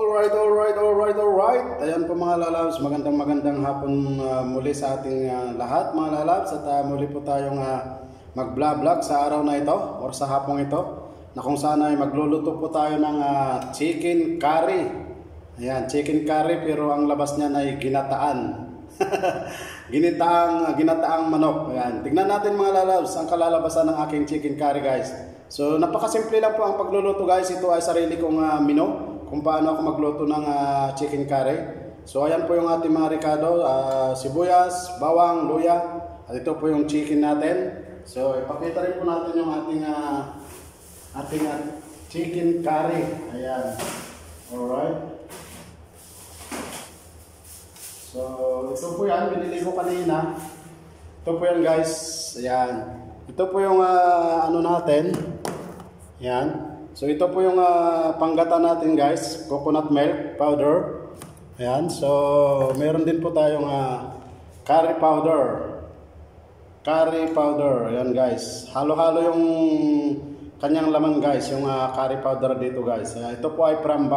Alright. Ayan po mga lalabs, magandang hapon muli sa ating lahat mga lalabs. At muli po tayong mag-vlog sa araw na ito or sa hapong ito, na kung saan ay magluluto po tayo ng chicken curry. Ayan, chicken curry pero ang labas niyan ay ginataan. Ginataang manok. Ayan, tignan natin mga lalabs ang kalalabasan ng aking chicken curry guys. So napakasimple lang po ang pagluluto guys. Ito ay sarili kong menu kung paano ako magluto ng chicken curry. So ayan po yung ating mga ricado, sibuyas, bawang, luya, at ito po yung chicken natin. So ipakita rin po natin yung ating chicken curry. Ayan. Alright. So ito po yan, binili ko kanina. Ito po yan guys. Ayan. Ito po yung ano natin. Ayan. So ito po yung panggata natin guys, coconut milk powder. Ayan, so meron din po tayong curry powder. Ayan guys, halo-halo yung kanyang laman guys, yung curry powder dito guys. Ito po ay from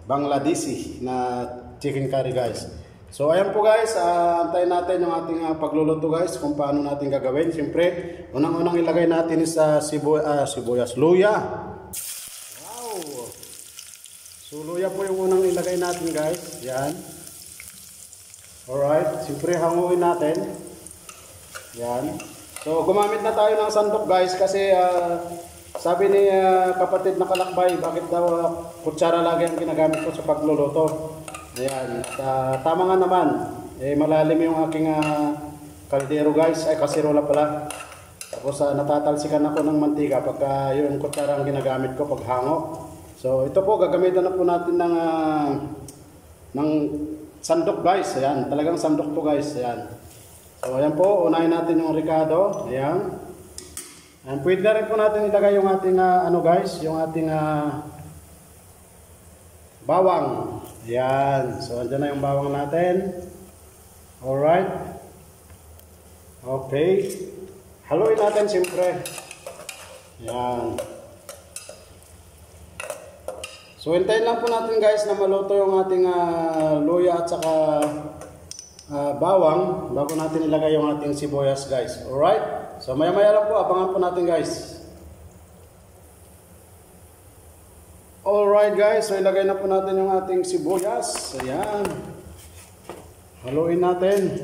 Bangladeshi na chicken curry guys. So ayan po guys, antayin natin yung ating pagluluto guys, kung paano natin gagawin. Siyempre, unang-unang ilagay natin sa sibuyas, luya. Wow! So luya po yung unang ilagay natin guys. Yan. Alright, siyempre hanguin natin. Yan. So gumamit na tayo ng sandok guys kasi sabi ni kapatid na kalakbay, bakit daw kutsara lagi ang ginagamit ko sa pagluluto. Ayan, tama nga naman, malalim yung aking kaldero guys, ay kasirola pala. Tapos natatalsikan ako ng mantika pagka yung kutsara ang ginagamit ko pag hango. So ito po, gagamitan na po natin ng sandok guys. Ayan, talagang sandok to guys. Ayan. So ayan po, unahin natin yung ricado. Ayan. And pwede na rin po natin ilagay yung ating ano guys, yung ating bawang. Yan. So, andyan na yung bawang natin. Alright. Okay. Haluin natin siyempre. Yan. So, hintayin lang po natin guys na maluto yung ating luya at saka bawang bago natin ilagay yung ating sibuyas guys. Alright. So, maya-maya lang po. Abangan po natin guys. Alright guys, so ilagay na po natin yung ating sibuyas. Ayan. Haluin natin.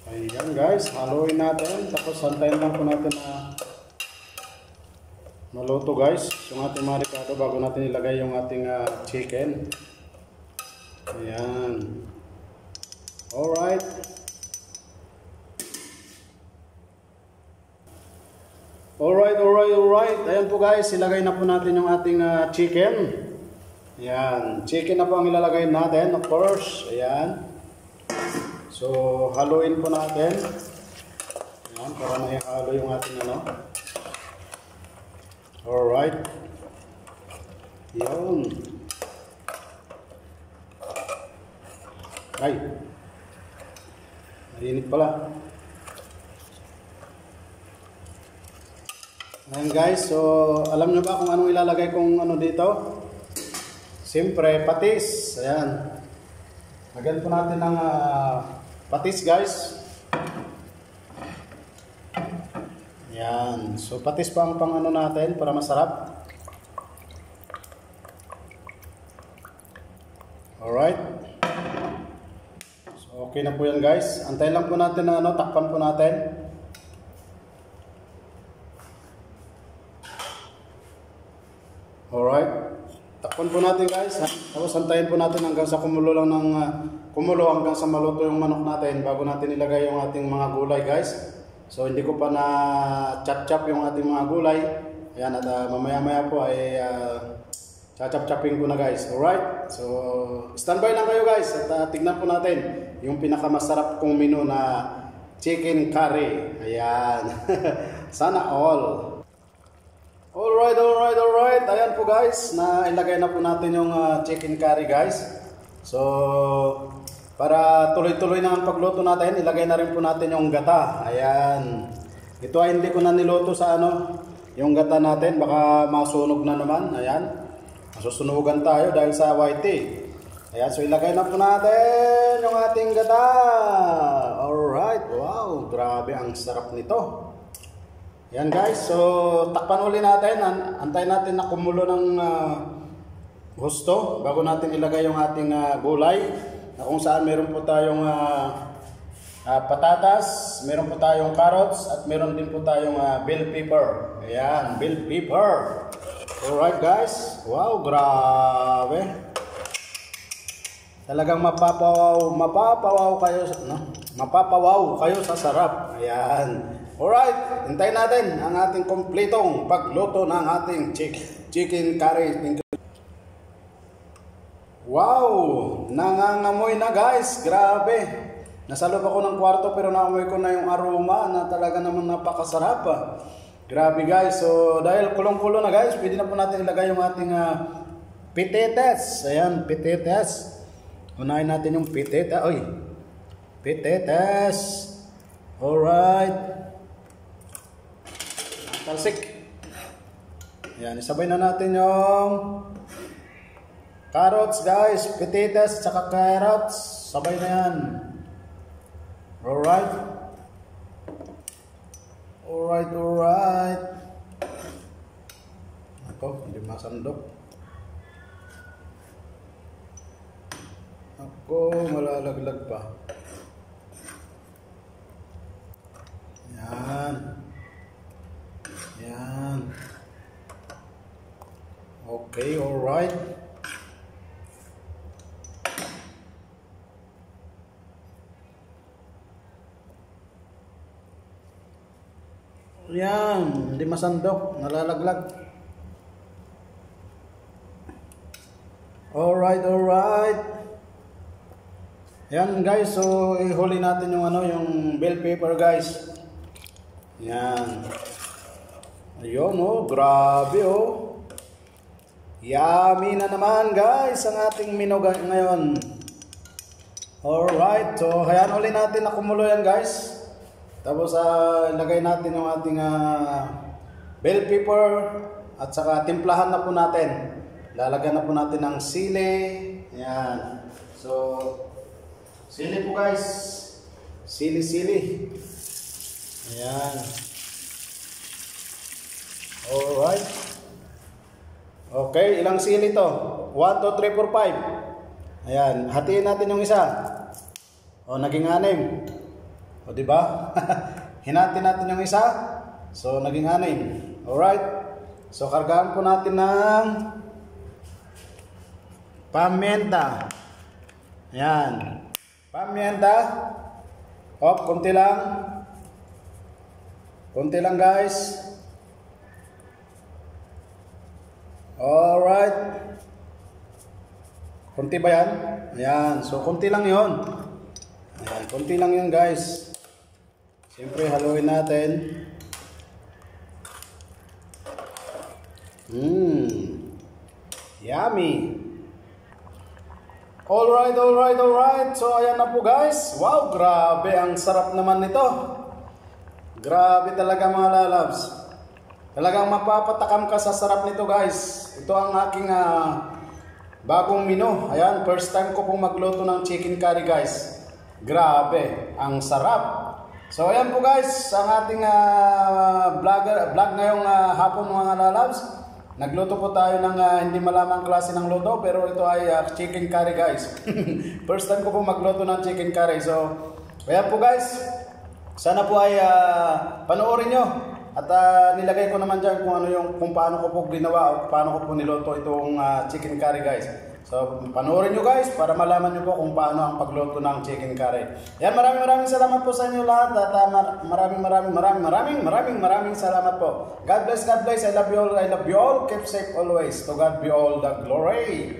Ayan guys, haluin natin. Tapos hantayin lang po natin na maluto guys yung ating mga ricado bago natin ilagay yung ating chicken. Ayan. Alright. Alright. Ayan po guys, ilagay na po natin yung ating chicken. Ayan, chicken na po ang ilalagay natin, of course. Ayan. So, haluin po natin. Ayan, para maihalo yung ating ano. Alright. Ayan. Ay. Mainit pala. Ayan guys, so alam nyo ba kung anong ilalagay kong ano dito? Siyempre, patis. Ayan. Lagyan po natin ng patis guys. Ayan. So patis pa ang pang ano natin para masarap. Alright. So okay na po yan guys. Antayin lang po natin na ano, takpan po natin. Alright. Takpan po natin guys. Tapos antayin po natin hanggang sa kumulo lang ng kumulo hanggang sa maluto yung manok natin bago natin ilagay yung ating mga gulay guys. So hindi ko pa na chop yung ating mga gulay. Ayan, at mamaya-maya po ay chop-chopping ko na guys. Alright. So standby lang kayo guys at tignan po natin yung pinakamasarap kong menu na chicken curry. Ayan. Sana all. Alright. Ayan po guys, na ilagay na po natin yung chicken curry guys. So, para tuloy-tuloy na ang pagluto natin, ilagay na rin po natin yung gata. Ayan. Ito ay hindi ko na niluto sa ano, yung gata natin, baka masunog na naman. Ayan. Masusunugan tayo dahil sa white tea. Ayan, so ilagay na po natin yung ating gata. Alright, wow, grabe ang sarap nito. Ayan guys, so takpan uli natin. Antayin natin na kumulo ng husto bago natin ilagay yung ating gulay. Na kung saan meron po tayong patatas, meron po tayong carrots, at meron din po tayong bell pepper. Ayan, bell pepper. Alright guys, wow, grabe. Talagang mapapawaw kayo sa sarap. Ayan. Alright, hintayin natin ang ating kompletong pagluto ng ating chicken curry. Wow, nangangamoy na guys, grabe. Nasa loob ako ng kwarto pero naamoy ko na yung aroma na talaga naman napakasarap. Grabe guys, so dahil kulong-kulo na guys, pwede na po natin ilagay yung ating patatas. Ayan, patatas. Unahin natin yung patatas. Oy, patatas. Alright. Talsik. Ayan, isabay na natin yung carrots guys, patatas, tsaka carrots. Sabay na yan. Alright. Alright. Ako, hindi masandok. Ako, malalaglag pa. Yan. Yan. Okay, alright. Yan, hindi masandok, nalalaglag. Alright. Yan guys, so ihuli natin yung yung bell pepper guys. Yan. Ayun oh, grabe oh. Yummy na naman guys ang ating menu ngayon. Alright, so hayaan uli natin na kumulo yan guys. Tapos ilagay natin yung ating bell pepper at saka timplahan na po natin. Lalagyan na po natin ng sili. Yan. So sili po guys. Sili. Ayan. Alright. Okay, ilang sili to? 1, 2, 3, 4, 5. Ayan, hatiin natin yung isa. O, naging 6. O, diba? Hinati natin yung isa. So, naging 6. Alright. So, kargaan po natin ng paminta. Ayan. Paminta. Hop, konti lang. Konti lang guys. Alright. Konti ba yan? Ayan. So, konti lang yun. Ayan. Konti lang yun guys. Siyempre, haluin natin. Yummy. Alright. So, ayan na po guys. Wow, grabe. Ang sarap naman nito. Grabe talaga mga lalabs. Talagang mapapatakam ka sa sarap nito guys. Ito ang aking bagong menu. Ayan, first time ko pong magluto ng chicken curry guys. Grabe, ang sarap. So ayan po guys, ang ating vlog ngayong hapon mga lalabs. Nagluto po tayo ng hindi malamang klase ng luto, pero ito ay chicken curry guys. First time ko po magluto ng chicken curry. So ayan po guys, sana po ay panoorin nyo. At nilagay ko naman dyan kung paano ko po ginawa o paano ko po niluto itong chicken curry guys. So panoorin nyo guys para malaman nyo po kung paano ang pagluto ng chicken curry. Yan, maraming salamat po sa inyo lahat at maraming salamat po. God bless, I love you all, keep safe always. To God be all the glory.